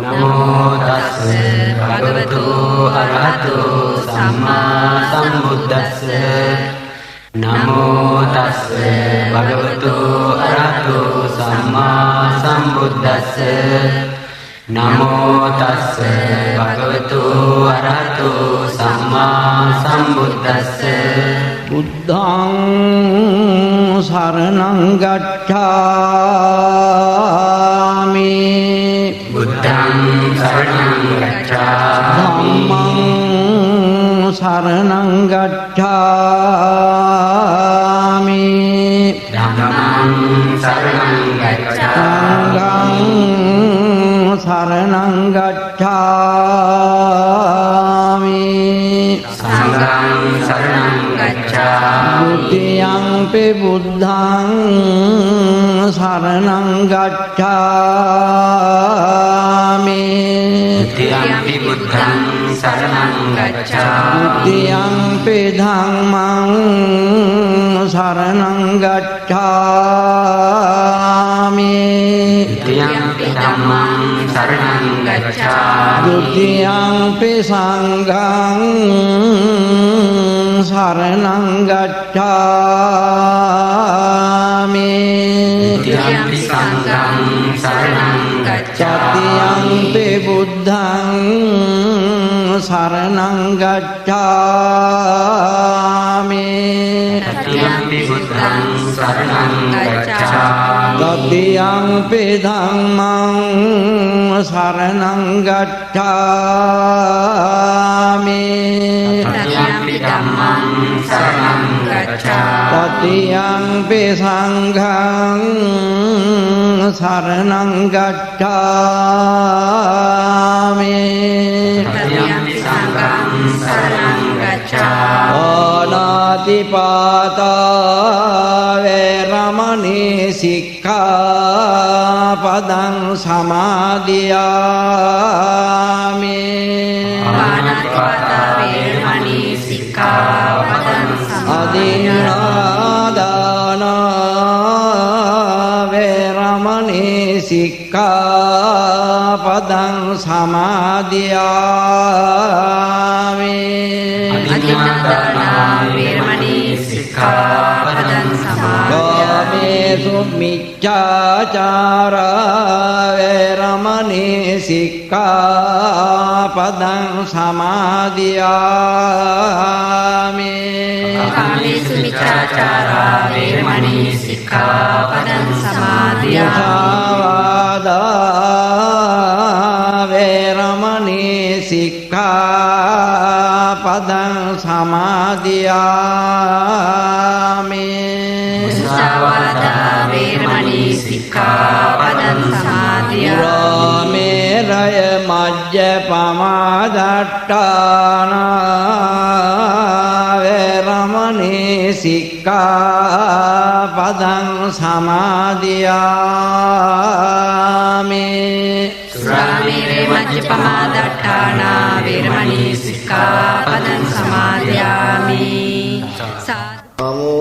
नमो तस्से भगवतो अरहतो सम्मा सम्बुद्धस्से नमो तस्से भगवतो अरहतो सम्मा सम्बुद्धस्से नमो तस्से भगवतो अरहतो सम्मा सम्बुद्धस्से बुद्धं शरणं गच्छामि बुद्धं शरणं गच्छामि धम्मं शरणं गच्छामि धम्मं शरणं गच्छामि संघं शरणं गच्छामि संघं शरणं गच्छामि द्वितीयंपि बुद्धं शरणं गच्छामि द्वितीयंपि बुद्धं शरणं गच्छामि द्वितीयंपि धम्मं शरणं गच्छामि द्वितीयंपि धम्मं शरणं गच्छामि द्वितीयंपि संघं शरणं गच्छामि द्वितीयंपि संघं शरणं गच्छामि तृतीयंपि बुद्धं शरणं गच्छामि तृतीयंपि बुद्धं शरणं गच्छामि तृतीयंपि धम्मं शरणं गच्छामि तृतीयंपि धम्मं शरणं गच्छामि तृतीयंपि संघं शरणं गच्छामि तृतीयंपि संघं शरणं गच्छामि अनातिपाता वैरमणि सिक्खापदं समादियामि अनातिपाता वैरमणि सिक्खापदं अदीनादाना वैरमणि सिक्खापदं समादियामि अदीनादाना वैरमणि सिक्खापदं समादियामि कामेषु मिथ्याचारा वैरमणि सिक्खापदं समादियामि कामेषु मिथ्याचारा वैरमणि सिक्खापदं समादियामि मुसावादा वैरमणि सिक्खापदं समादियामि मुसावादा वैरमणि सिक्खापदं समादियामि मेरय मज्जपमादट्टाना वैरमणि सिक्खापदं समादियामि सुरामेरे मज्जपमादट्टाना वैरमणि सिक्खापदं समादियामि नमो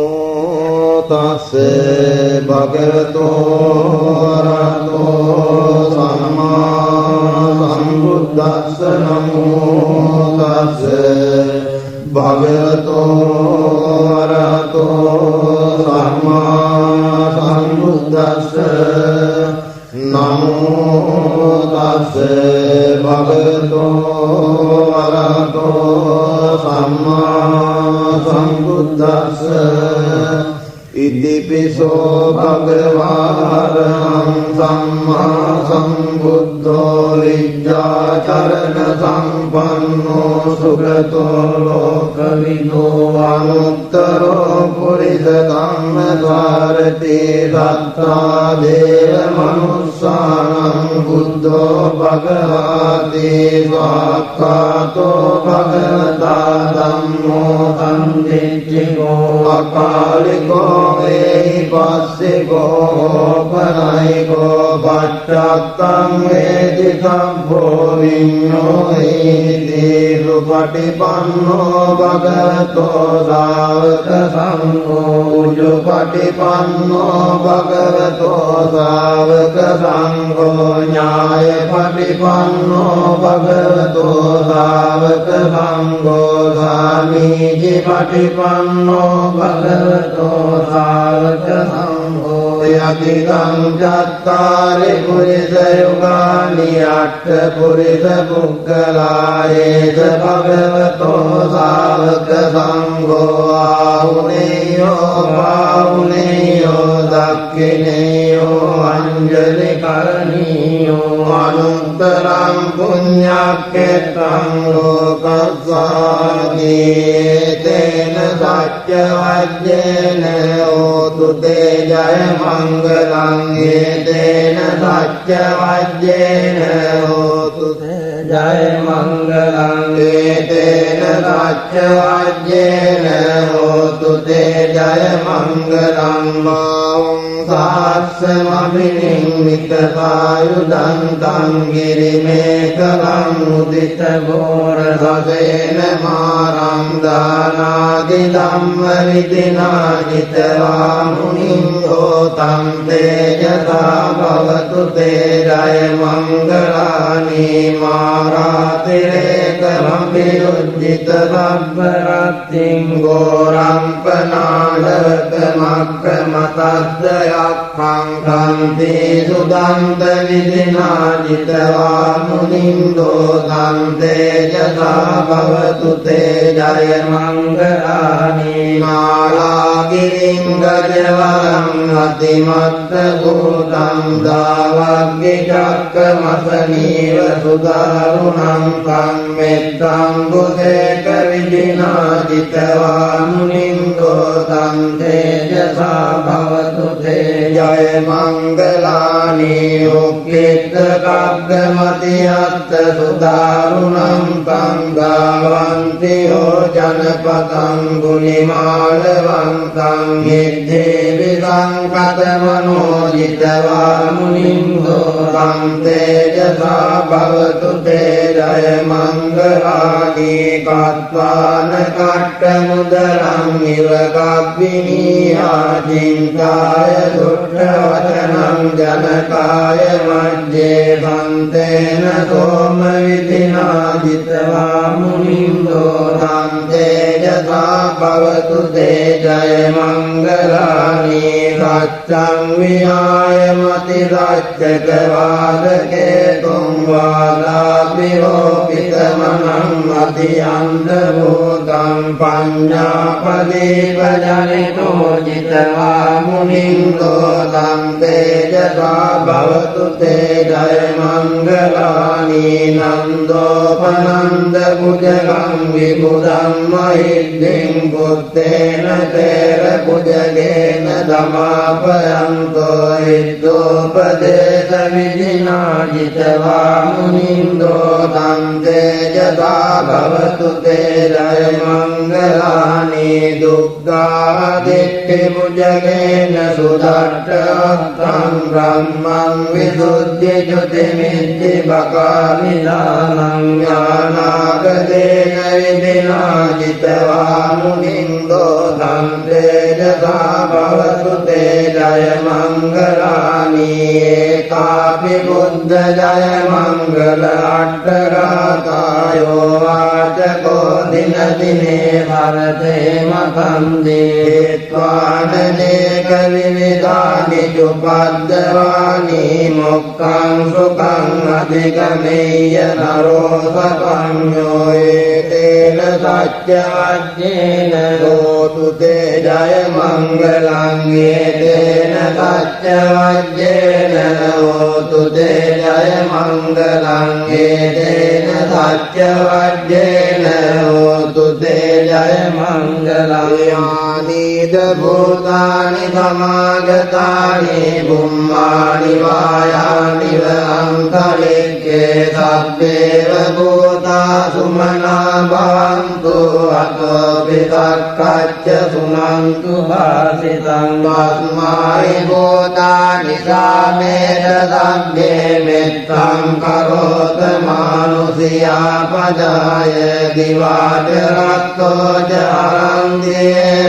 तस्से भगवतो अरहतो सम्मा सम्बुद्धस्से नमो तस्से भगवतो अरहतो सम्मा सम्बुद्धस्से नमो तस्से भगवतो अरहतो सम्मा सम्बुद्धस्से इतिपिसो भगवान् सम्मा सम्बुद्धो विद्याचरण सम्पन्नो सुगतो लोकविदो अनुत्तरो पुरुषधम्मसारथि दत्ता देव मनुष्याणां बुद्धो भगवते साक्षातो भगवता धम्मो सन्निधिको अकालिको එහි පස්සිකෝ පනයිකෝ පච්චත්තං වේති සම්භෝ විඤ්ඤෝ හේති සුපටිපන්නෝ භගවතෝ සාවක සංඝෝ උජුපටිපන්නෝ භගවතෝ සාවක සංඝෝ ඥායපටිපන්නෝ භගවතෝ සාවක සංඝෝ සාමීචි පටිපන්නෝ භගවතෝ සාවක සංඝෝ යතිකං චත්තාරි පුරිස යුගානි අට්ඨ පුරිස පුක්ඛලායේස භගවතෝ සාවක සංඝෝ ආහුනේයෝ පාහුනේයෝ දක්ඛිනේයෝ අංජලි කරණීයෝ අනුත්තරං පුඤ්ඤක්ඛේතං ලෝකස්සාති තේන සච්ච වජ්ජේන හෝතු තේ ජය මංගලං තේන සච්ච වජ්ජේන හෝතු තේ ජය මංගලං තේන සච්ච වජ්ජේන හෝතු තේ ජය මංගලං මාං සාස්සමමිනින් මිතපායුදං තං ගිරිමේකලං උදිත ගෝර සසේන මාරං දානාදි ධම්ම විදිනාජිතවා මුනිං හෝතං තේජසා භවතු තේ ජය මංගලානි මාරාතිරේකමපියුජ්ජිත සබ්බරත්තිං ගෝරම්පනාඩක මක්කමතද්දයක්ඛං කන්ති සුදන්ත විදිනාජිතවා මුනිං දෝතං තේජසා භවතු තේ ජය මංගලානි මාලාගිරිං ගජවරං අතිමත්ත භූතං දාවග්ගි චක්කමසනීව සුදාරුණං කම්මෙත්තං බුදේක විදිනාජිතවා මුනිං දෝතං තේජසා භවතු තේ ජය මංගලානි උක්ඛිත කග්ගමති අත්ත සුදාරුණං පංගාවන්ති හෝ ජනපතං ගුණිමාලවන්තං හිද්දේවි සංකතමනෝජිතවා මුනිං දෝතං තේජසා භවතු තේ ජය මංගලානි කତ୍වාන කට්ඨ මුදලං ඉව කබ්බිනීහා චින්තාය දුට්ඨ වචනං ජනකාය මජ්ජේ සන්තේන සෝම විදිනාජිතවා මුනිං දෝතං තේජසා භවතු තේ ජය මංගලානි සච්ඡං විහාය මති සච්චක වාදකේ තුං වාදාපිරෝපිතමනං අතියන්ත භූතං පඤ්ඤාපදීප ජනිතෝ ජිතවා මුනිං දෝතං තේජසා භවතු තේ ජය මංගලානි නන්දෝපනන්ද පුජගං විබුධං මහිද්දිං බුත්තේන තේර පුජගේන දමාපයන්තෝ ඉද්දෝපදේශ විදිනාජිතවා මුනිං දෝතං තේජසා භවතු තේ ජය මංගලානි දුක්ඛාදිට්ඨි පුජගේන සුදට්ඨත්තං බ්‍රහ්මං විසුද්ධි ජුතිමිච්ඡි බකාමිලානං ඥානාගදේන විදිනාජිතවා මුනිං දෝතං තේජසා භවතු තේ ජය මංගලානි ඒකාපි බුද්ධ ජය මංගල අට්ඨඝාතායෝ වාචකෝ දින දිනේ භරතේ මකන්දේ ත්වානනේක විවිධානි චුපද්දවානි මොක්ඛං සුඛං අධිගමේය නරෝ සපඤ්ඤෝ ඒතේන සච්ච වජ්ජේන හෝතු තේ ජය මංගලං ඒතේන සච්ච වජ්ජේන होतु ते जय मङ्गलं एतेन सत्यवद्येन होतु ते जय मङ्गलं यानीद भूतानि समागतानि बुम्माणि वायानि व अन्तरिक्षे सब्बेव भूता सुमना भवन्तु अतो वितर्कच्च सुनन्तु भासितं तस्मै भूतानि सामेत सभ्ये मित्रं करोत मानुषिया पदाय दिवाचरत्तो च हरन्ते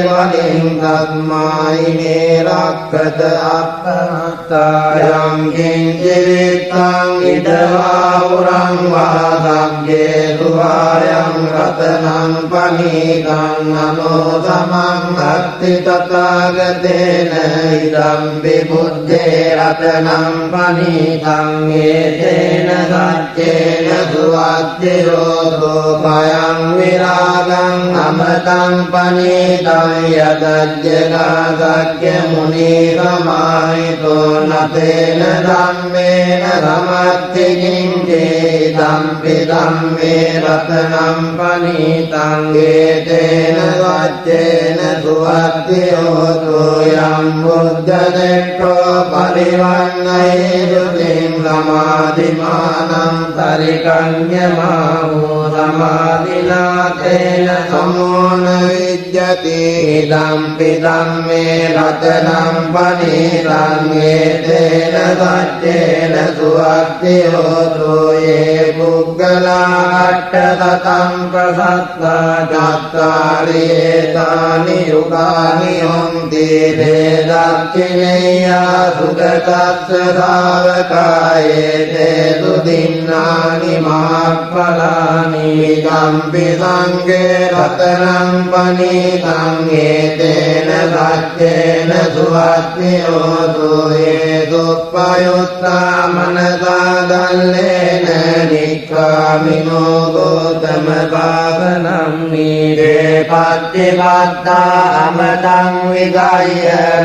बलिं तस्मै निरक्षत अपनत्तायं किञ्चित्तं इदवाहुरं वा सभ्ये सुवायं रत्नं पनीतं नमो समं भक्ति तथागतेन इदं विबुद्धे रत्नं पनीतं एतेन सत्येन सुवाद्ययोगोपयं विरागं अमृतं पनीतं यदज्जगासख्यमुनिरमायितो न तेन धम्मेन समर्थि किञ्चिदं पिदं मे रत्नं पनीतं एतेन सत्येन सुवाद्ययोतो यं बुद्धदक्षो परिवन्नयेषु तिं समाधिमानं तरिकन्यमाहो समाधिना तेन समो न विद्यते इदं पिदं मे रत्नं पनीतं एतेन सत्येन सुवाद्ययोतो ये पुग्गला अष्टशतं प्रसत्ता चत्वारि एतानि युगानि हन्ति ते दक्षिणेया सुगतस्य धावकाये ते सुदिन्नानि महत्फलानि इदं पिदङ्गे रत्नं पनीतं एतेन सत्येन सुवाद्ययोतो ये सुपयुक्ता मनसा दल्लेन निष्कामिनो गौतमपावनं नीते पद्यबद्धा अमृतं विगाय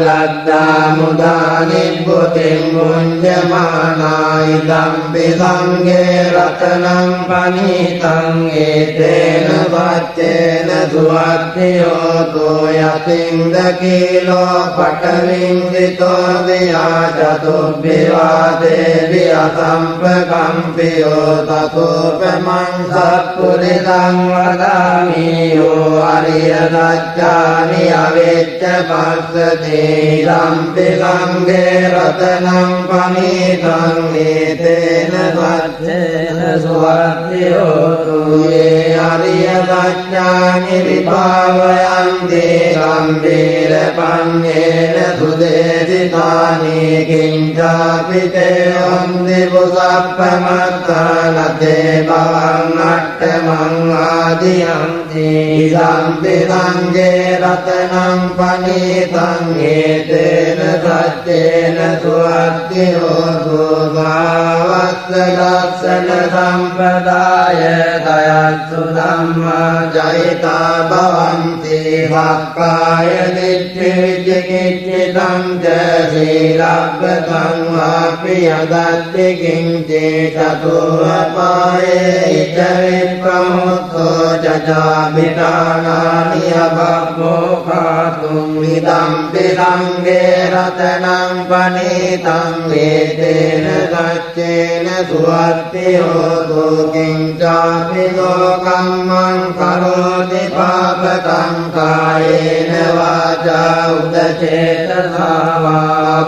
लब्धा मुदा निभृतिं भुञ्जमाना इदं पिदङ्गे रत्नं पनीतं एतेन सत्येन सुवाद्ययोतो यतिन्दकीलो पटविङ्गितो दिया चतुर्विवादेवि असम्प्रकम्पियो ततोपमं सत्पुरितं वदामि यो अर्यसत्यानि अवेच्च पश्यति इदं पिदङ्गे रत्नं पनीतं एतेन सत्येन सुवाद्ययोतो ये अर्यसत्यानि विभावयन्ति गम्भीरपण्येन सुदेशितानि किञ्चापि ते वन्ति पुषप्रमत्तान ते भवन्नट्टमं आदियन्ति इदं पिदङ्गे रत्नं पनीतं एतेन सत्येन सुवाद्ययोतो भावस्य सम्प्रदाय दयत्सु धम्मा जयिता भवन्ति वाक्काय दिट्ठिविचिकित्सितं च शीलव्रतं वापि यदस्ति किञ्चित् चतुरपाये च विप्रमुक्तो जजाभिधानानि अभवोखातुम् इदं पिदङ्गे रत्नं पनीतं एतेन सत्येन सुवाद्ययोतो किञ्चापि लोकं मं करोति पापकं कायेन वाचा उदचेतसा वा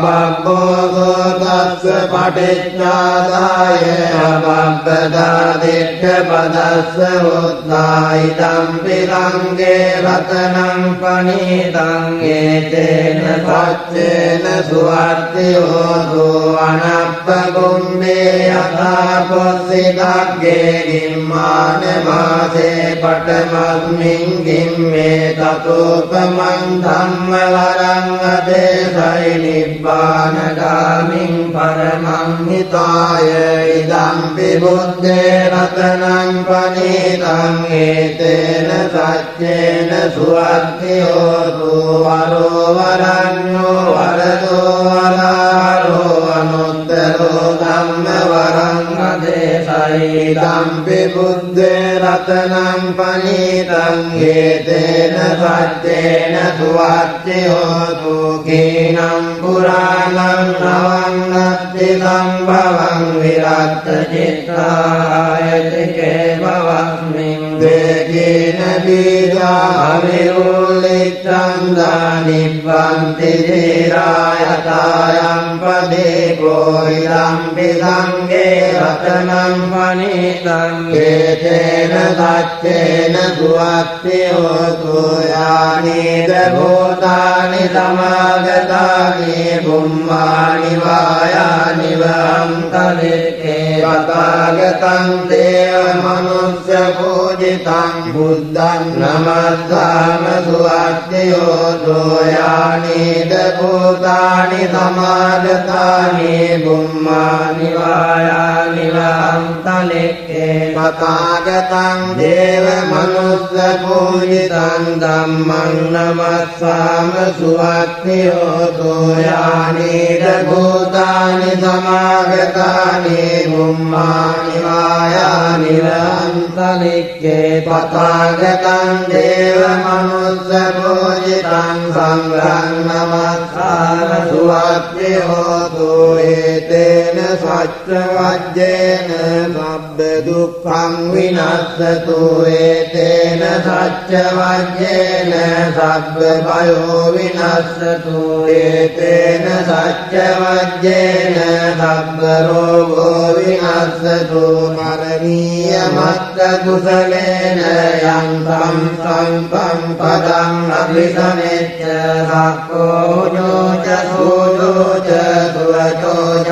भगवो तस्य पठिज्ञादाय भगवदादिष्टपदस्य उद्धायितं पिदङ्गे रत्नं पनीतं एतेन सत्येन सुवाद्ययोतो अनप्पगुम्बे यथा पुस्सिदग्गे गिम्मानमासे पटमस्मिन् गिम्मे ततोपमं धम्मवरं अदेशै निब्बानगामिं परमं हिताय इदं विबुद्धे रत्नं पनीतं एतेन सत्येन सुवाद्ययोतो वरो वरण्यो वरदो वरारो अनुत्तरो रत्नं पनीतं एतेन सत्येन सुवाच्य होतु कीनं पुराणं नवं नत्ति सम्भवं विरक्तचित्ताय केवस्मिन् वेगेन बीजाविरुलितं निबन्ति धीरायतायं पदे कोइदं विदङ्गे रत्नं पनीतं एतेन सत्येन सुवाच्य होतु यानि भूतानि समागतानि बुम्मानि वायानि वन्तरिके तथागतं देवमनुष्यपूजितं बुद्धं नमस्साम सुवाच्य होतु यानि भूतानि समागतानि बुम्मानि वायानि वन्तरिके तथागतं देवमनुष्यपूजितं धम्मं नमस्साम सुवाच्य होतु यानि भूतानि समागतानि बुम्मानि वायानि वन्तरिके तथागतं देवमनुष्यपूजितं संඝं नमस्साम सुवाच्य होतु एतेन सत्यवाद्येन सब्बदुःखं विनश्यतु एतेन सत्यवाद्येन सब्बभयो विनश्यतु एतेन सत्यवाद्येन सब्बरोगो विनश्यतु मरणीयमत्तकुशलेन यन्तं संतं पदम् अभिसमेत्य सकोजो च सूजो च सुवचो च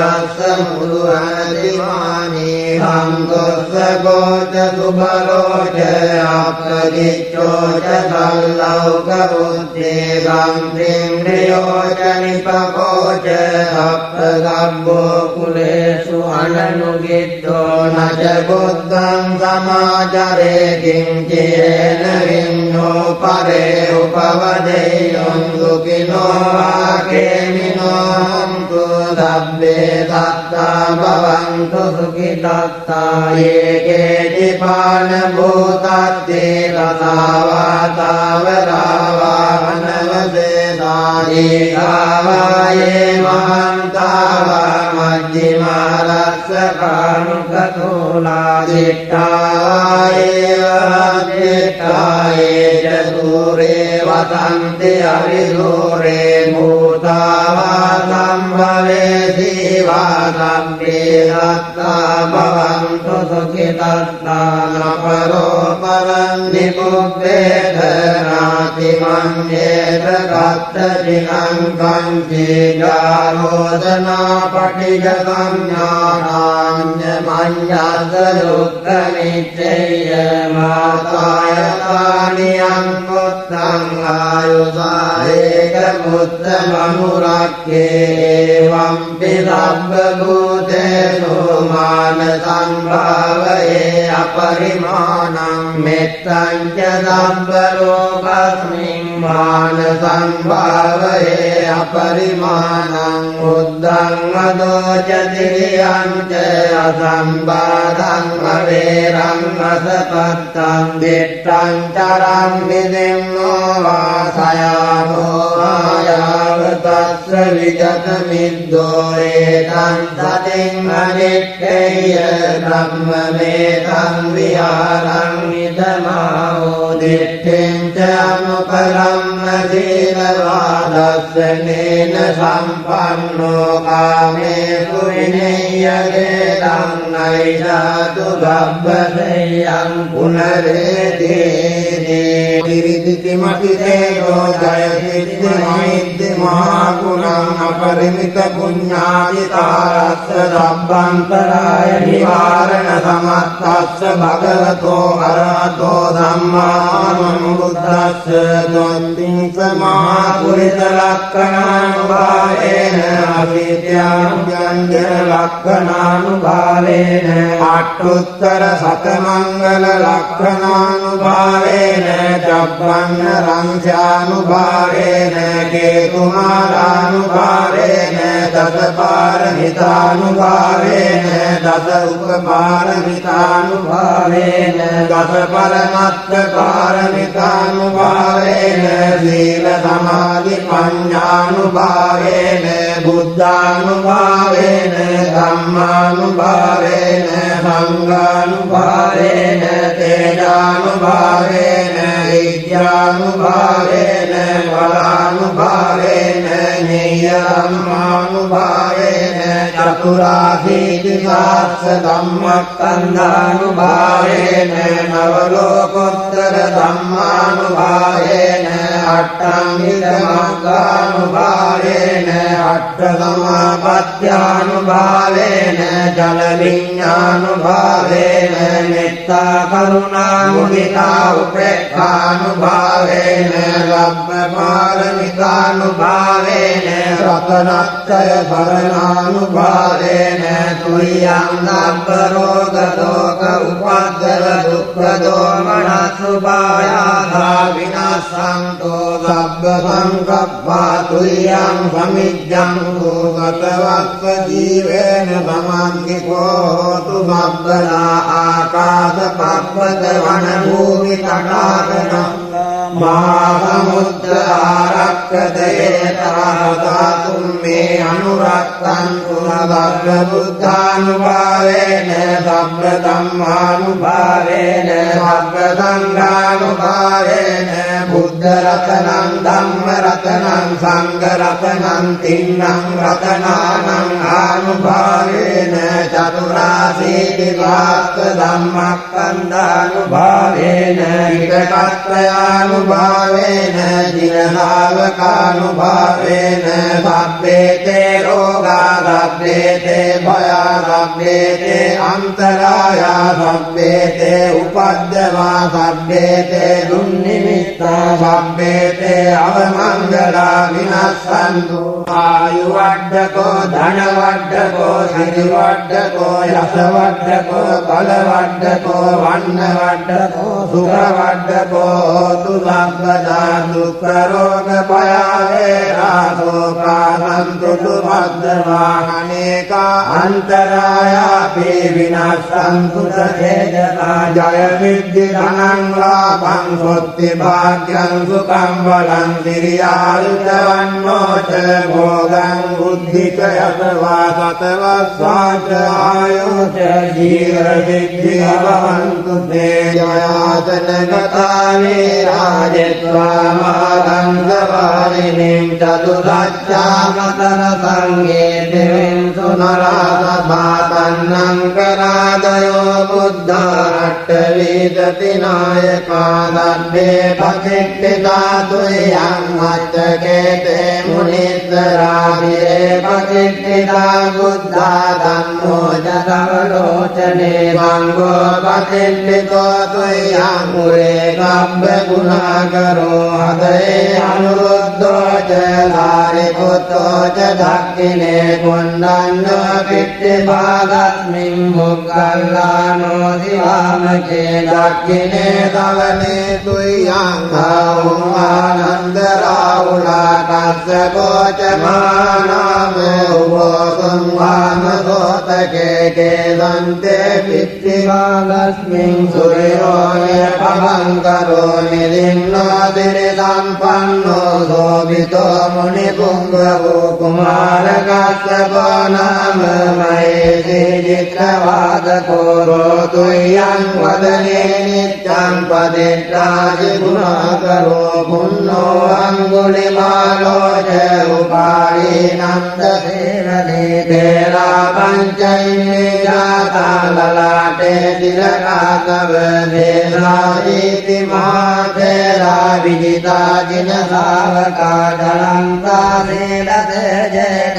समुरुहतिमानि हंसको च सुबलो च अपदिच्चो च सल्लौकबुद्धि संप्रियो च निपको च सप्तगर्भो कुलेषु अननुगिद्धो न च बुद्धं समाचरे किञ्चेन विन्नो परे उपवदेयं सुखिनो वाकेमिनो हन्तु सब्बे सत्ता भवन्तु सुखितस्ता ये केचिपानभूतस्ते तथा वा तावरावानवसेता ये गावाये महान्ता वा मध्यमा रक्षकानुकतोला चिट्टाये च दूरे वसन्ति अविदूरे भूता वा सम्भवे शिवा सब्बे सत्ता भवन्तु सुखितस्ता न परो परं निबुद्धेत नातिमन्येत कच्चिनं कञ्चिजारोदना पठिजसंज्ञानान्यमन्यसदुःखनिश्चय्य मातायतानि अङ्गुत्तं आयुषा एकमुत्तमनुरक्ष्ये एवंपि सर्वभूतेषु मानसं भावये अपरिमाणं मित्तं च सर्वलोकस्मिन् मानसं भावये अपरिमाणं बुद्धं मदो च तिर्यं च असंबाधं अवेरं असपत्तं दिष्टं चरं विधिन्नो वासयामो मायावतस्य विगतमिद्धो एतं सतिं अनित्यय ब्रह्ममेतं विहारं इदमाहो दिष्टिं च अनुपरं शीलवादस्यनेन सम्पन्नो कामेषु विनय्यगेतं नैषातु गब्बशय्यं पुनरेति तिरिदितिमतिदेवो जयति महागुणम् अपरिमितपुण्यादितारस्य रब्बान्तराय निवारणसमर्थस्य भगवतो अरहतो धम्मानुबुद्धस्य त्वन्तिं च महापुरुषलक्षणानुभावेन अविद्याव्यञ्जनलक्षणानुभावेन अष्टोत्तरशतमङ्गललक्षणानुभावेन चब्बन्नरंस्यानुभावेन केतुमालानुभावेन दश पारमितानुभावेन दश उपपारमितानुभावेन दश परमत्त पारमितानुभावेन शील समाधि पञ्चानुभावेन बुद्धानुभावेन धम्मानुभावेन संघानुभावेन तेजानुभावेन विद्यानुभावेन बलानुभावेन नियमानुभावेन चतुराशीतिसहस्रधम्मस्कन्धानुभावेन नवलोकोत्तर धम्मानुभावेन अष्टाङ्गिकमार्गानुभावेन अष्टसमापत्यानुभावेन जलविज्ञानुभावेन मेत्ता करुणा मुदिता उपेक्षानुभावेन लब्धपारमितानुभावेन रतनत्रय शरणानुभावेन तुर्यं लब्धरोगशोक उपद्रव दुःखदोमनसुभायाधा विनाशन्तु लब्धसङ्कप्पा तुर्यं समिज्जं गतवत्सजीवेन समाङ्गिको होतु मब्दला आकाशपर्वतवनभूमितटाकटम् महासमुद्र आरक्षतेतादातुं मे अनुरक्तन्तु सर्वबुद्धानुभावेन सर्वधम्मानुभावेन सर्वसङ्घानुभावेन बुद्धरत्नं धम्मरत्नं सङ्घरत्नं तिन्नं रत्नानाम् आनुभावेन चतुराशीतिसहस्रधम्मस्कन्धानुभावेन भावेन जिननावकानुभावेन सभ्येते रोगा सभ्येते भया सभ्येते अन्तराया सभ्येते उपद्रवा सभ्येते दुर्निमित्ता सभ्येते अवमङ्गला विनश्यन्तु आयुवर्धको धनवर्धको सिरिवर्धको यशवर्धको बलवर्धको वर्णवर्धको सुखवर्धको तु सर्वदा दुःखरोगभयावेराशोकासन्तु सुभद्रवाहनेका अन्तरायापि विनश्यन्तु सचेतसा जय विद्धिधनं लाभं स्वस्तिभाग्यं सुखं बलं सिरियायुधवन्नो च भोगं बुद्धि च यशवा सतवस्वा च आयो च जीवसिद्धिः भवन्तु ते जयातनगता राजत्वामादङ्गवारिणीं चतुरच्चामतरसङ्गे दिवीं सुनरासभातन्नङ्करादयो बुद्धाट्टवीदति नायका दर्भे पचिष्ठिता तुय्यं मच्चकेते मुनीश्वराभिरे पचिष्ठिता बुद्धा धम्मो च सर्वलोचने भङ्गो पचिष्ठितो तुय्यं मुरे गुणाकरो हृदये अनुरुद्धो च सारिपुत्रो च दक्षिणे कुण्डन्यो पितृभागस्मिन् मुक्कल्लानो शिवामके दक्षिणे दवने तुय्याङ्गानन्दराहुला कस्यपो च मानामे उभोसंवामसोतके केदन्ते पितृभागस्मिन् सूर्यो यभङ्करो निदिन्नोदिरिसम्पन्नो शोभितो मुनिपुङ्गवो कुमारकस्यपो नाम महेशि चित्रवादको रोतुय्यं वदने नित्यं पदित्राजिगुणाकरो पुन्नो अङ्गुलिमालो च उपायी नन्दसेवने तेरा पञ्चैमे जाता ललाटे तिलकाकवधेरा इति महातेरा विजिता जिनसावका जलन्ता शीलतेजेन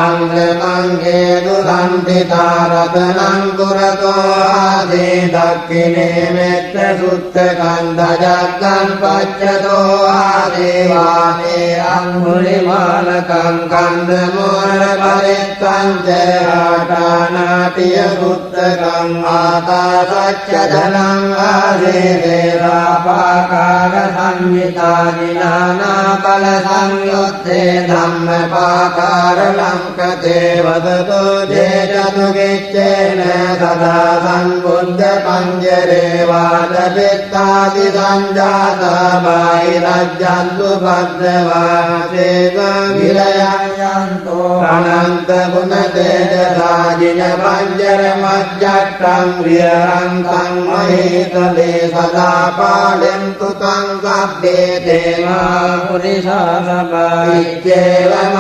अङ्गमङ्गे दुरन्तिता रत्नं पुरतो आदि दक्षिणे मेत्रसुत्तकन्धजग्गन् पच्यतो आदिवाने अङ्गुलिमालकं कन्दमूलपरित्तं च आटानातिय पुत्रकम् आकाशच्च धनम् आसीदेवापाकारसंहितानि नानाफलसंयुद्धे धम्मपाकारणम् कृते वदतो जे चतुगिच्चेन सदा सन्बुद्धपञ्जरे वातपित्तादिसञ्जाता बाहिरज्जन्तु भद्रवासेतगिरयन्तो अनन्तगुणतेजसा जिनपञ्जरमज्जट्टम् विहरन्तम् महीतले सदा पालयन्तु तम् सभ्ये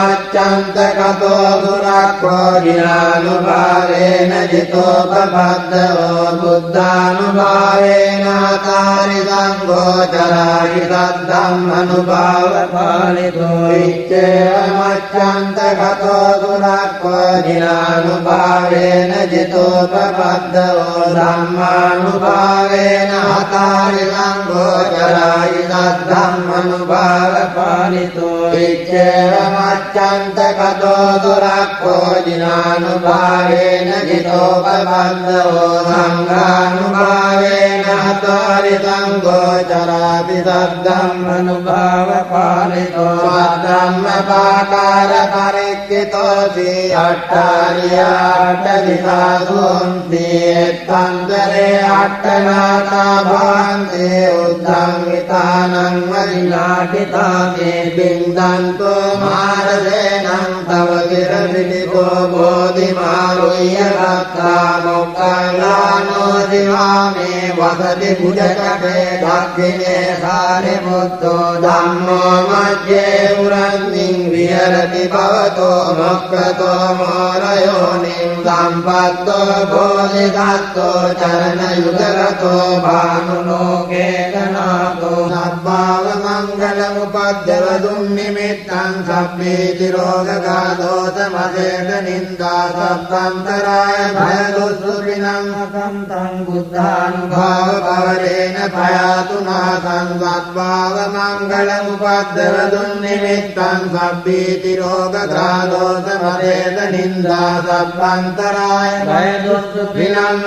इत्येवमच्चन्तकतो दुरक्को जिनानुभावेन जितोपबद्धवो बुद्धानुभावेन तारिसङ्गोचरायि तद्धम्मनुभावपालितो इत्येवमच्चन्तकतो दुरक्को जिनानुभावेन जितोपबद्धवो धम्मानुभावेन तारिसङ्गोचरायि तद्धम्मनुभावपालितो इत्येवमच्चन्तकतो दुरक्को जिनानुभावेन जितोपबद्धवो सङ्घानुभावेन तारिसङ्गोचरापि तद्धम्मनुभावपालितो धम्मपाकारपरिक्कितोऽसि अट्टार्याट्टदिशासून्ति एत्तन्तरे अट्टनाथा भान्ति उद्धङ्गितानम् मरिनाटितानि बिन्दन्तो मारसेनम् तव गिरविलिपो बोधिमारुह्य भक्तामुक्कलानो दिवामे वसति भुजकटे दक्षिणे सारिपुत्तो धम्मो मध्ये उरन्निम् विहरति भवतो मोक्षतो मोरयोनिम् सम्पत्तो बोधिसत्तो चरणयुगरतो भानुलोके गणातो सद्भावमङ्गलमुपद्यवतुम् निमित्तम् सप्पीतिरोगगादोषमशेषनिन्दा सप्तन्तराय भयदुःसुपिनम् तम् बुद्धानुभावपवरेण भयातु नासम् सद्भावमङ्गलमुपद्यवतुम् निमित्तम् सप्पीतिरोगगादोषमशेषनिन्दा सप्तन्तराय भयदुःसुपिनम्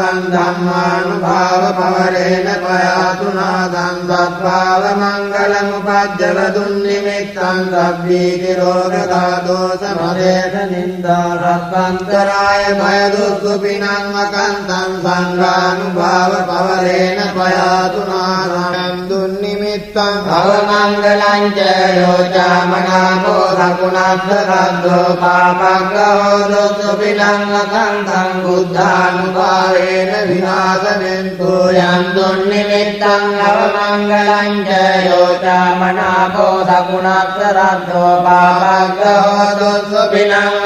तम् धम्मानुभावपवरेण भयातु नासम् सद्भावमङ्गलमुपद्यवतुम् निमित्तम् सप्पीतिरोगगादोषमशेषनिन्दा सप्तन्तराय भयदुःसुपिनम् तम् सङ्घानुभावपवरेण भयातु नासम् दुर्निमित्तम् भवमङ्गलम् च योचामनाभो सकुणद्धो पापग्रहो दुःसुपिनम् तम् बुद्धानुभावेन विनाशमेन्तु यम् दुर्निमित्तम् भवमङ्गलम् च योचामनाभो सकुणद्धो पापग्रहो दुःसुपिनम्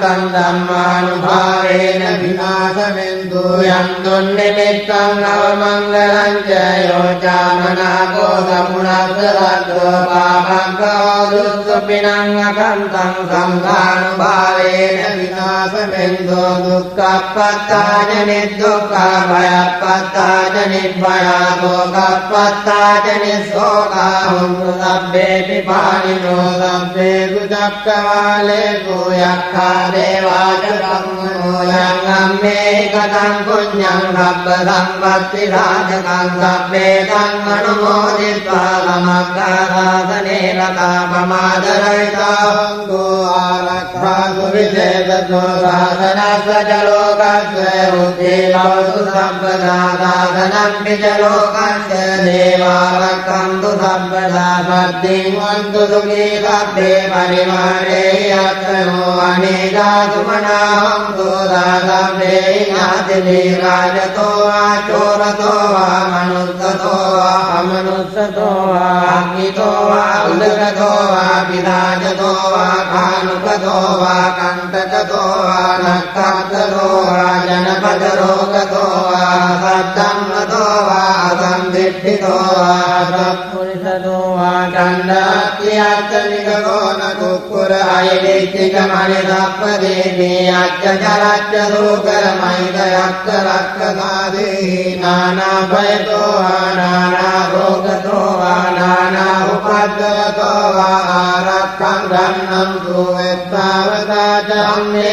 तम् धम्मानुभावेन विनाशमेन्तु यम् दुर्निमित्तम् नवमङ्गलम् च योचामनाभो सकुणद्धो पापग्रहो दुःसुपिनम् तम् सङ्घानुभावेन विनाशमेन्तु दुःखपत्ताय निर्दुःखभयपत्ताय निर्भया शोकपत्ताय निःशोकाहुम् सभ्येऽपि पाणिनो सभ्येषु चक्रवालेषु यक्खा देवाच यङ्गम्ये कथम् पुण्यम् सप्तसम्पत्तिराजकम् सभ्येतम् अनुमोदित्वा समग्रशासनेन तापमादरयिताङ्गो आरक्षासु विशेषतो शासनस्य च लोकस्य बुद्धि भवतु सर्वदा शासनमपि च लोकस्य देवारक्षन्तु सर्वदा सद्धिन्वन्तु सुखी सभ्ये परिवारे यत्रो अनेकासु मनाहन्तु सभ्ये नातिराजतो वा चोरतो वा मनुष्यतो वा अमनुष्यतो वा अग्नितो वा उदकतो वा विराजतो वा कानुकतो वा कण्टकतो वा नक्कातरो वा जनपदरोगतो वा सद्धम्मतो वा असंदिष्टितो वा सत्पुरुषतो वा चण्डात्यर्थनिकतो न कुक्कुर ऐलित्तिकमणिसप्पदेवी अच्चचरच्च सूकरमैदयक्करक्कसादेहि नानाभयतो वा नानारोगतो वा नाना भद्रतो वा आरक्षं गन्नं तु वेत्तावता च अन्ये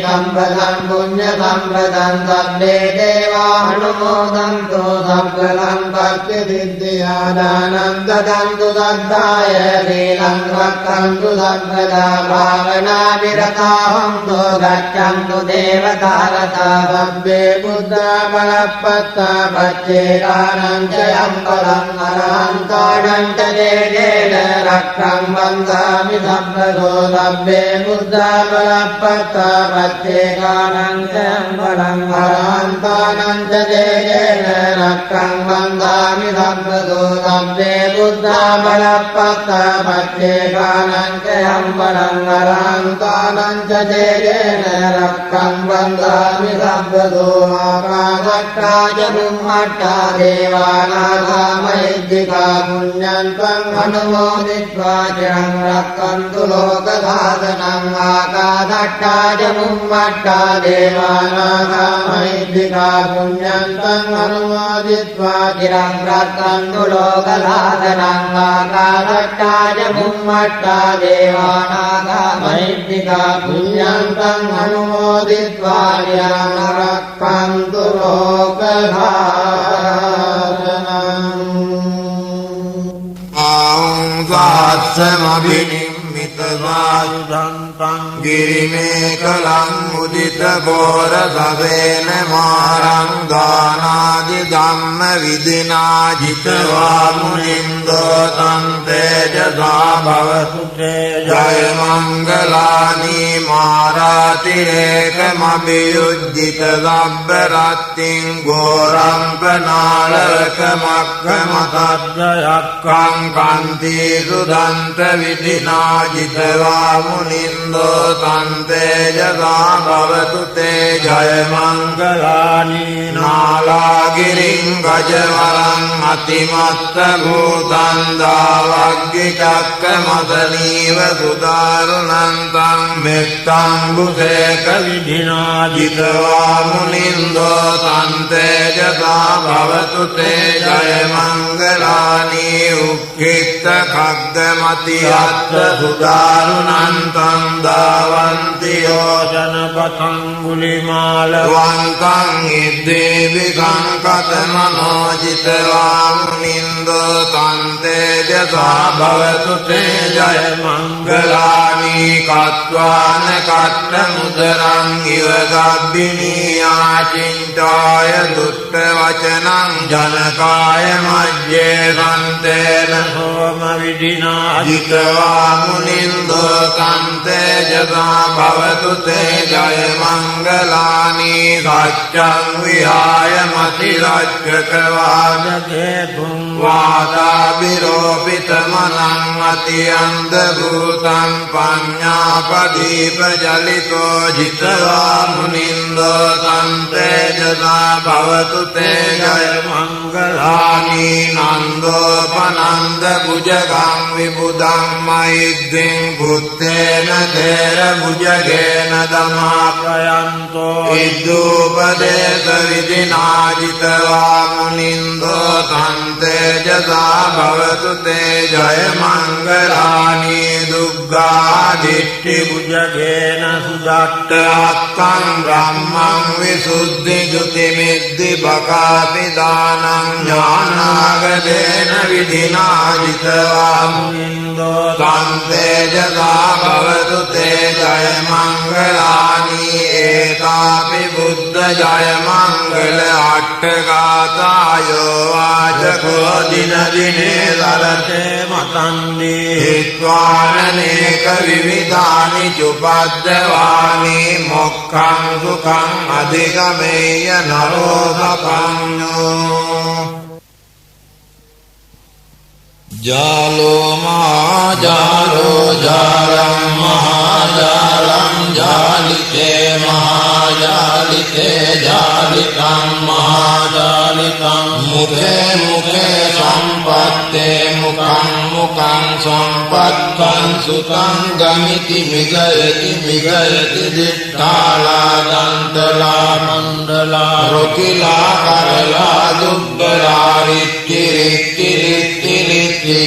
सम्पदं पुण्यसम्पदं सब्बे देवानुमोदन्तु सकलं भक्तिसिद्धियादानं ददन्तु दत्ताय शीलं रक्षन्तु सर्वदा भावनाभिरताहन्तु गच्छन्तु देवतारता सब्बे बुद्धा बलपत्ता पच्चेकानं जयं बलं अरहन्तानं च जेन रक्षं वन्दामि सब्बदो सब्बे बुद्धा बलपत्ता पच्चेकानं जयं बलं अरहन्तानं च जेन रक्षं वन्दामि सब्बदो सब्बे बुद्धा बलपत्ता पच्चेकानं जयं बलं अरहन्तानं च जेन रक्षं वन्दामि सब्बदो आकाशट्टाय ब्रह्मट्टा देवानाथामैद्दिका पुण्यन्तं अनुमोदित्वा चिरं रक्षन्तु लोकसाधनम् आकाशट्टाय ब्रह्मट्टा देवानाथामैद्दिका पुण्यन्तं अनुमोदित्वा चिरं रक्षन्तु लोकसाधनम् आकाशट्टाय ब्रह्मट्टा देवानाथामैद्दिका पुण्यन्तं अनुमोदित्वा चिरं रक्षन्तु सात्समभिनिम्मितवायुधन्तं गिरिमेकलम् उदितघोरसवेन मारं दानादिधम्म विधिना जित्वा मुनिन्दोतं तेजसा भवतु ते जयमङ्गलानि मारातिरेकमभियुज्जितदब्बरत्तिं घोरं प्रणालकमक्रमतद्वयक्कं कान्ति सुदन्तविधिना जित्वा मुनिन्दोतं तेजसा भवतु ते जयमङ्गलानि नालागिरिं गजवरम् अतिमत्तभूतं दावग्गिचक्रमदनीव सुदारुणन्तं मित्तम्बुसेकविधिना जित्वा मुनिन्दोतं तेजसा भवतु ते जयमङ्गलानि उक्खित्तखड्गमतिहस्तसुदारुणन्तं दावन्ति योजनपथङ्गुलिमालवन्तं इद्देविकं कथमनोजित्वा मुनिन्दोतं तेजसा भवतु ते जयमङ्गलानि कत्वान कट्टमुदरं इव गब्बिनीयाचिन्ताय दुष्टवचनं जनकाय मध्ये सन्तेन सोमविधिना जित्वा मुनिन्दोतं तेजसा भवतु ते जयमङ्गलानि सत्यं विहाय मतिरक्षकवादते वाताभिरोपितमनं अत्यन्तभूतं पञ्चापदीपजलितो जित्वा मुनिन्दोतं तेजसा भवतु ते जयमङ्गलानि नन्दोपनन्दभुजगं विबुधं मैद्धिं भूतेन धैर्यभुजगेन दमापयन्तो विद्युपदेशविधिना जित्वा मुनिन्दोतं तेजसा भवतु ते जयमङ्गलानि दुर्गादिष्टिभुजगेन सुदत्तं ब्रह्मं विशुद्धिजुतिमिद्धिबकापिदानं ज्ञानागदेन विधिना जित्वा मुनिन्दोतं तेजसा भवतु ते जयमङ्गलानि एतापि बुद्ध जयमङ्गल अट्टगातायो वाचको दिनदिने सरते मतन्ति हित्वाननेकविविधानि चुपद्यवानि मोक्षं सुखम् अधिगमेय नरोधपन्यो जालो महाजालो जालं महाजालं जालिते महाजालिते जालितं महाजालितं मुखे मुखे सम्पत्ते मुखं मुखं सम्पत्तं सुतं गमिति मिगयति मिगयति दिट्ठालादन्तला मण्डला रुकिला करला दुग्गला रित्ति रित्ति रित्ति रित्ति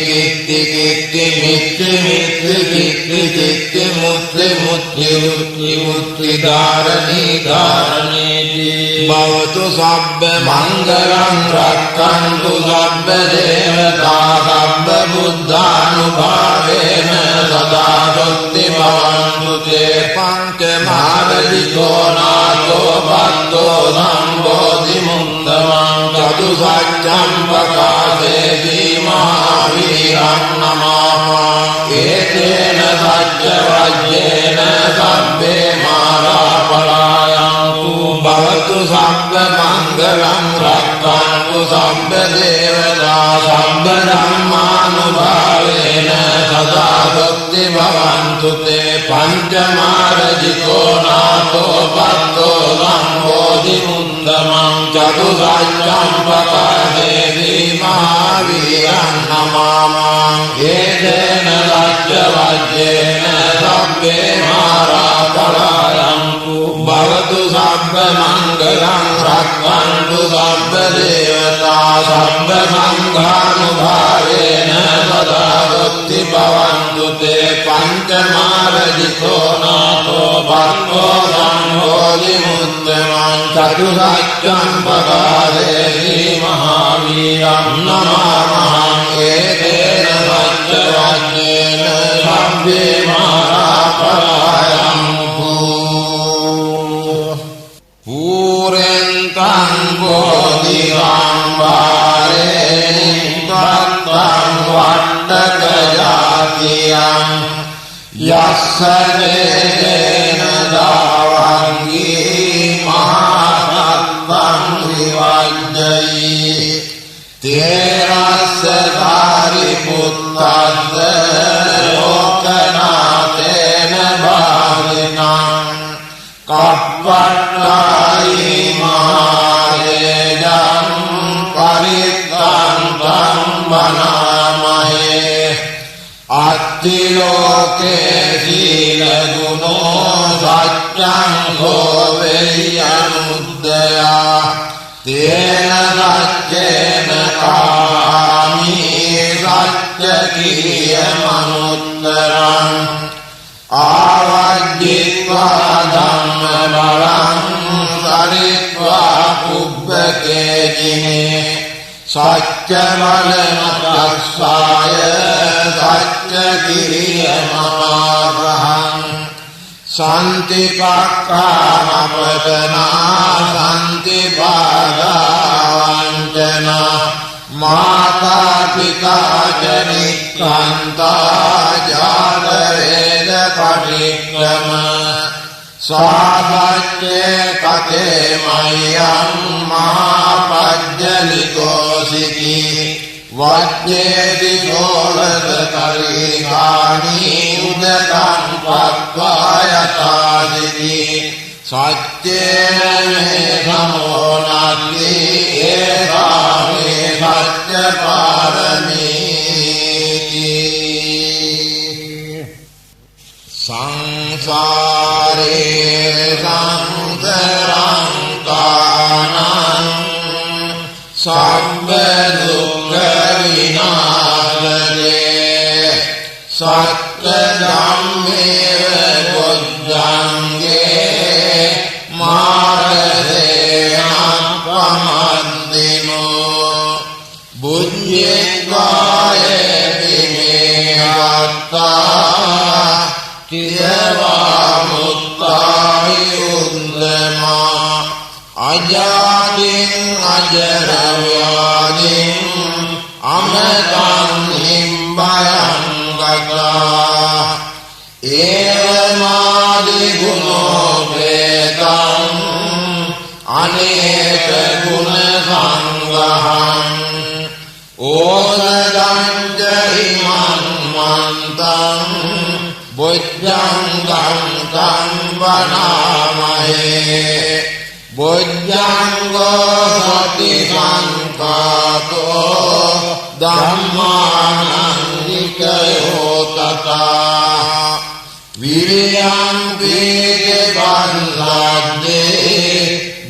කිත්ති කිත්ති මිත්ති මිත්ති කිත්ති කිත්ති මුත්ති මුත්ති මුත්ති මුත්ති ධාරණී ධාරණේති භවතු සබ්බ මංගලං රක්ඛන්තු සබ්බ දේවතා සබ්බ බුද්ධානුභාවේන සදා සොත්ති භවන්තු තේ පංච මාරජිතෝ නාතෝ බද්දෝ සම්බෝධි මුන්දමං චතු සත්‍යං පකාසේති මහාවීරං නමාමා ඒතේන සත්‍ය වජ්ජේන සබ්බේ මාරා පලායන්තු භවතු සබ්බ මංගලං රක්ඛන්තු සබ්බ දේවතා සබ්බ ධම්මානුභාවේන සදා සොත්ති භවන්තු තේ පංචමාරජිතෝ නාතෝ බද්දෝ සම්බෝධි මුන්දමං චතු සත්‍යං පකාසේති මහාවීරං නමාමා ඒතේන සත්‍ය වජ්ජේන සබ්බේ මාරා පලායන්තු භවතු සබ්බ මංගලං රක්ඛන්තු සබ්බ දේවතා සබ්බ සංඝානුභාවේන සදා සොත්ති භවන්තු තේ පංචමාරජිතෝ නාතෝ බද්දෝ සම්බෝධි මුන්දමං චතු සත්‍යං පකාසේති මහාවීරං නමාමා ඒතේන සත්‍ය වජ්ජේන සබ්බේ මාරා පලායන්තු පූරෙන්තං බෝධිසම්භාරේ නිබ්බත්තං වණ්ඩක ජාතියං යස්ස දේන දාවංගී මහාසත්තං විවජ්ජයි තේරස්ස ධාරිපුත්තස්ස ලෝකනාථේන භාවිනං කප්පට්ඨායි මහාරේජං පරිත්තං තං වනාමහේ අත්තිලෝකේ සීල ගුණෝ සත්‍යං හෝවෙයනුද්දයා තේන සච්චේන කාමී සච්ච කිරිය මනුත්තරං ආවජ්ජිත්වා ධම්ම බලං සරිත්වා කුබ්බකේජිනේ සච්ච බල මතස්සාය සච්ච කිරිය මමාරහං සන්තිපක්ඛානපතනා සන්තිපාදාවංචනා මාතා පිතා ජනික්ඛන්තා ජාතවේද පටික්‍රම සාපච්චේ කතේ මයං මහාපජ්ජලිකෝසිකි වජ්ජේති සෝලස කලිකානී උදකං පත්වායතාසිකි සච්චේන මේ සමෝනක්ඛි ඒකාමේ සත්‍ය පාරමීති සංසාරේ සංතරං කානං සබ්බ දුක්ඛ විනාශේ සත්‍ය ධම්මේ බොද්ධංගේ මාරසේ අපමන්දිනෝ බුද්ධිකායේ විමේ වත්තා තියවා මුත්තායි උන්දමා අජාදින් අජරව්‍යාදින් අමතං හිම්බයං ගතා ඒවමාදි ගුණෝ වේදං අනේක ගුණ සංගහං ඕසදං ජහිමන් මන්තං බොජ්ජංගං කං වනාමහේ බොජ්ජංගෝ සති සංකාතෝ ධම්මානන්දිකයෝ තථා විරියං වේදේ බල්ලද්දේ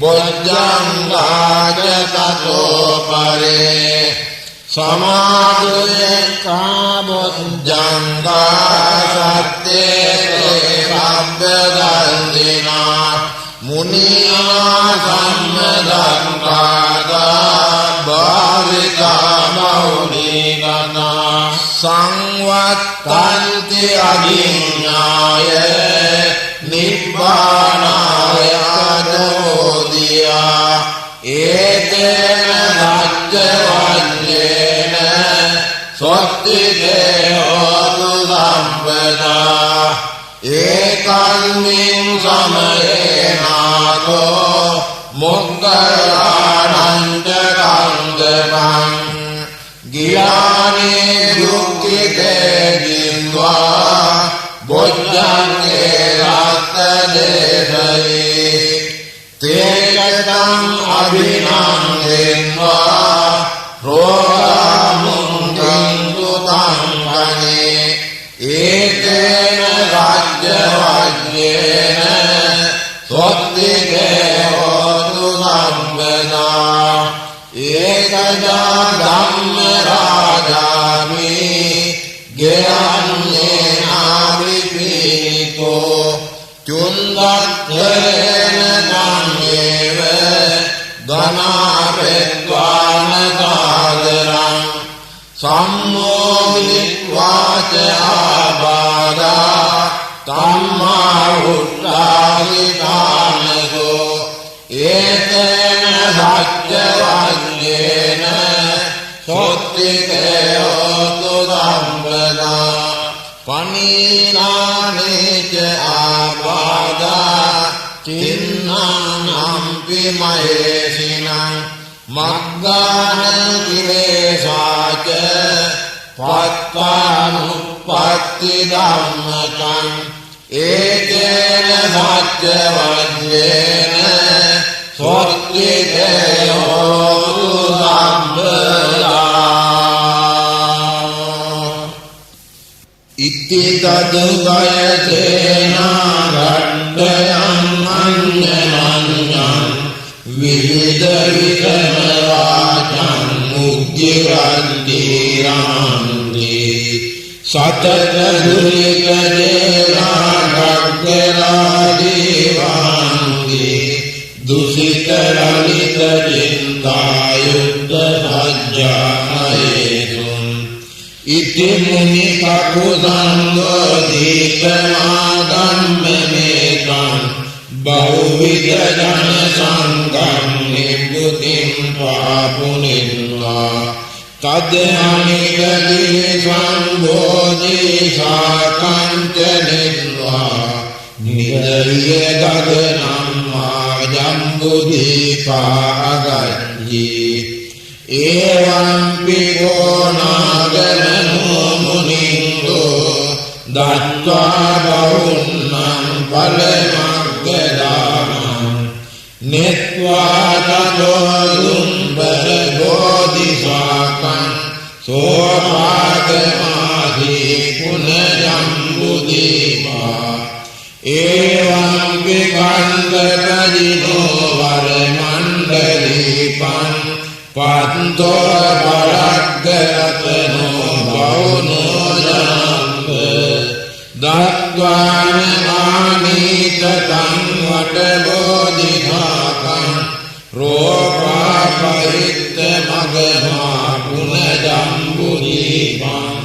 බොජ්ජංගාච තතෝ පරේ Samadhuye kabojjanga satte rabbagandina munina sammadangada bhavika mauligana sangvattanti adinyaya nibbanaya dodiya etena rajjavanyena sottike hotu sampeda ekalmin samayena mokkayananta kandaman giyani dukkite jindva bojjange ratta desaye tegatam abhinandenva rogamundintu tankane etena rajjavajjena sottike hotu sampeda ekaja dhamma rajami geyannena vipinito chundattena kanyeva dhanapedvana kadaram sammoditvaca abhada tamma uttaditanako etena sajjavanyena sottike hotu sampeda panināneca āpādā cinnānampi mahesinaṁ maggāna kilesāca pattānuppatti dhammakaṁ ekena sajjavanyena sottike hotu sampeda itti tadu gayatena gandayam annananyam vihida vikanavācam muddiranti ramanti satata durika jena gaggarādivanti dusita lalita jintayutta sajjānayetum iti muni kakudando dītamāgammamekam bahuvida jana sangam nibbutim papuninva tadhanikadi sambodhi sakantanitva nidariya gaganam majambudhipa agajji evaṁpi konāganano muningo dattva bahunnam palamaggadānam netva tato dumbara bodhisākam sopagamādi punajambudīpā evaṁpi kandakajino varamandalīpaṁ Panto paraggaratano bauno janampa datvana manita tamvata bodhidhakam ropa paritta magama punajambudipam